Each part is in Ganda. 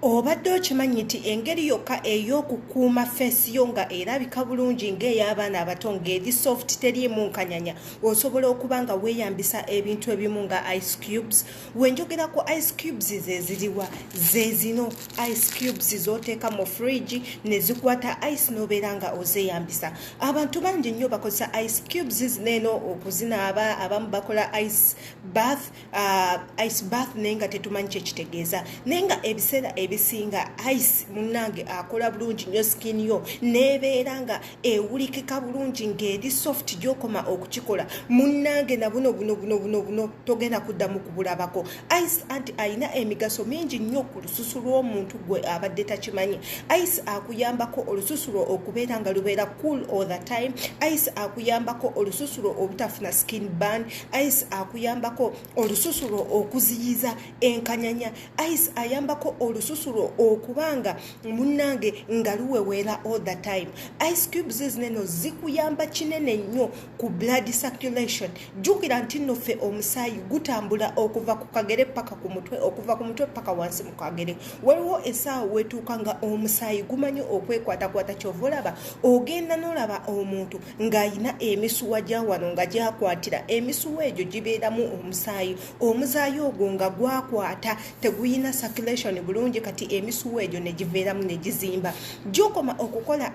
Obadde okimanyi nti engeri yokka ey'okukuuma feesi yo nga erabika bulungi ng'ey'abaana abato ng'eri soft teriimu nkanyanya osobola okuba nga weeyambisa ebintu ebimu nga ice cubes. Wenjogera ku ice cubes zeziriwa zezino ice cubes z'oteeka mu fridge ne zikwata ice n'obeera nga ozeeyambisa. Abantu bangi nnyo bakozesa ice cubes zineeno okuzinaaba, abamu bakola ice bath naye nga tetumanyi kye kitegeeza. Naye nga ebiseera ebisinga ice munnange akola bulungi nnyo skin yo nebeera nga ewulikika bulungi ng'eri soft gy'okoma okukikola munnange na buno togenda kuddamu kubulabako. Ice anti ayina emigaso mingi nnyo ku lususu lw'omuntu gwe abadde takimanyi. Ice akuyambako olususu lwo okubeera nga lubeera cool all the time. Ice akuyambako olususu lwo obutafuna skin burn. Ice akuyambako olususu lwo okuziyiza enkanyanya. Ice ayambako olususu lwo okubanga munnange nga luweweera all the time. Ice cubes zineno zikuyamba kinene nnyo ku blood circulation. Jjukira nti nno ffe omusaayi gutambula okuva ku kagere paka ku mutwe, okuva ku mutwe paka wansi mu kagere. Waliwo essaawa weetuuka nga omusaayi gumanyi okwekwatakwata, kyova olaba ogenda n'olaba omuntu ng'ayina emisuwa gya wano nga gyakwatira. Emisuwa egyo gibeeramu omusaayi. Omusaayi ogwo nga gwakwata teguyina circulation bulungi, kati emisuwa egyo ne giveeramu ne gizimba. Gy'okoma okukola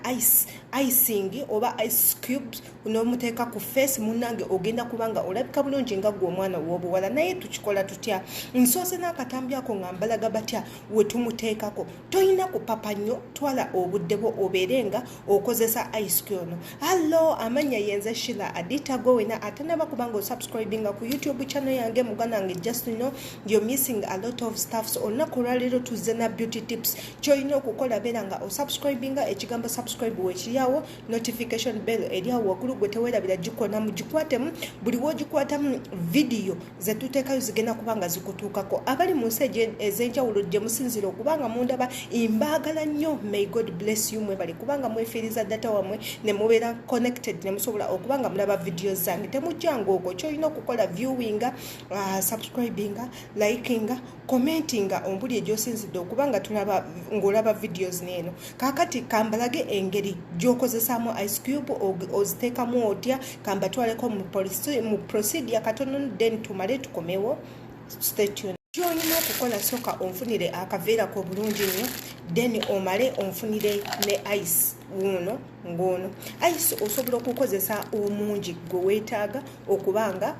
icing oba ice cubes n'omuteeka ku face munnange ogenda kubanga olabika bulungi nga gwe omwana w'obuwala. Naye tukikola tutya? Nsoose n'akatambi ako nga mbalaga batya we tumuteekako. Toyina kupapa nnyo, twala obudde bwo obeere nga okozesa ice cube. Hello, amanya yenze Sheila Aditago wena atanaba kubanga osubscribinga ku YouTube channel yange mugana nge just know you're missing a lot of stuffs. Olunaku lwaleero tuzze na beauty tips. Ky'olina okukola beera nga osubscribinga, ekigambo subscribe weekiriawo, notification bell eriawo waggulu gwe teweerabira gikonamu gikwatemu. Buli w'ogikwatamu video ze tuteekayo zigenda kubanga zikutuukako. Abali mu nsi ez'enjawulo gye musinzira okubanga mundaba imbaagala nnyo. May God bless you mwebali kubanga mwefiiriza data wamwe ne mubeera connected ne musobola okubanga mulaba videos zange. Temujjanga okwo, ky'olina okukola viewinga, subscribinga, likinga, commentinga ombuli egyosinzidde okubanga tulaba ng'olaba videos neeno. Kaakati kambalage engeri gy'okozesaamu ice cube oziteekamu otya, kambatwaleko mu procedure katono then tumale tukomewo. Stay tuned. Gy'olina okukola sooka onfunire akaveera ko bulungi nnyo, then omale onfunire ne ice wuno ng'ono. Ice osobola okukozesa omungi gwe weetaaga okubanga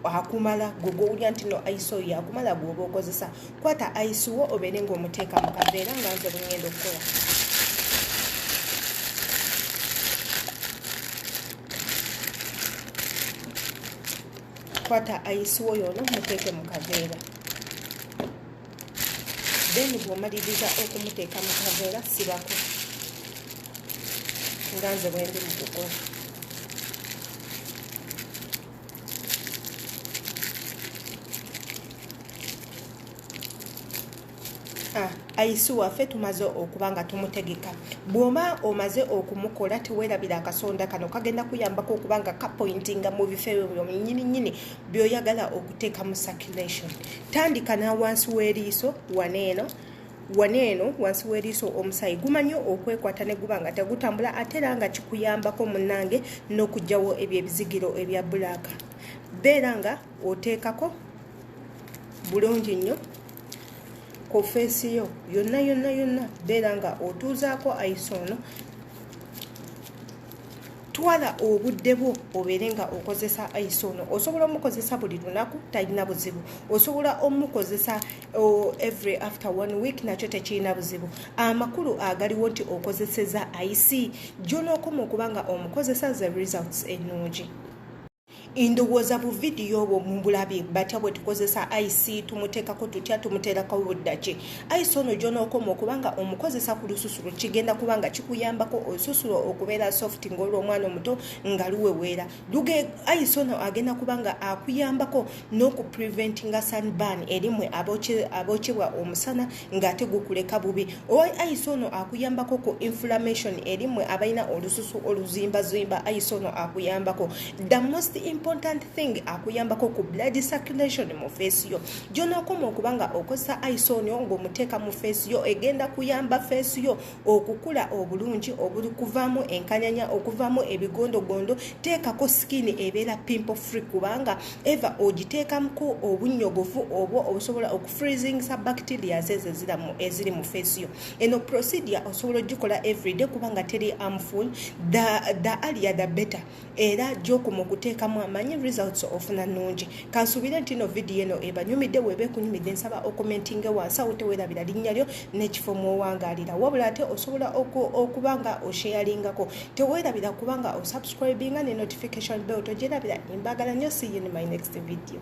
akumala gwe gw'owulya nti no ice oyo akumala gw'oba okozesa. Kwata ice wo obeere ng'omuteeka mu kaveera nga nze bwe ngenda okukola. Kwata ice wo yonna muteeke mu kaveera. Then bw'omaliriza okumuteeka mu kaveera sibako nga nze bwe ndi mu kukola. Ice waffe tumaze okubanga tumutegeka. Bw'oba omaze okumukola teweerabira akasonda kano kagenda kuyambako okubanga kapointinga mu bifo ebyo nnyini by'oyagala okuteeka mu circulation. Tandika na wansi w'eriiso waneeno wansi w'eriiso omusaayi gumanyi okwekwata ne guba nga tegutambula ate era nga kikuyambako munnange n'okugyawo ebyo ebizigiro ebya bbulaaka. Beera nga oteekako bulungi nnyo ku feesi yo yonna beera nga otuuzaako ice ono. Twala obudde bwo obeere nga okozesa ice ono. Osobola omukozesa buli lunaku, talina buzibu. Osobola omukozesa every after 1 week, nakyo tekirina buzibu. Amakulu agaliwo nti okozeseza ice gy'onookoma okubanga omukozesa the results ennungi. Indowooza bu video obwo mubulabe batya bwe tukozesa ice tumuteekako tutya, tumuteerako budda ki. Ice ono gy'onookoma okubanga omukozesa ku lususu lwo kigenda kubanga kikuyambako olususu lwo okubeera soft ng'olw'omwana omuto nga luweweera. Ice ono agenda kubanga akuyambako n'okupreventinga sunburn erimwe abookebwa omusana ng'ate gukuleka bubi. Ice ono akuyambako ku inflammation erimwe abalina olususu oluzimbazimba. Ice ono akuyambako. The most important thing akuyambako ku blood circulation mu face yo. Gy'onookoma okubanga okozesa isonio ng'omuteeka mu face yo egenda kuyamba face yo okukula obulungi obulukuvaamu enkanyanya okuvaamu ebigondogondo. Teekako skin ebeera pimple free kubanga eva ogiteekamuko obunnyogovu obwo obusobola okufreezing sa bacteria eziri mu face yo. Eno procedure osobola ogikola everyday kubanga teri harmful. The earlier the better. Era gy'okoma okuteekamu amanyi results ofuna nnungi. Kansuubire nti ino video eno ebanyumidde weebe kunyumidde nsaba okomentinge wansi awo teweerabira linnya lyo n'ekifo mw'owangaalira. Wabula ate osobola okubanga osharingako. Teweerabira kubanga osubscribinga ne notification bell togyerabira. Mbagala nnyo, see you in my next video.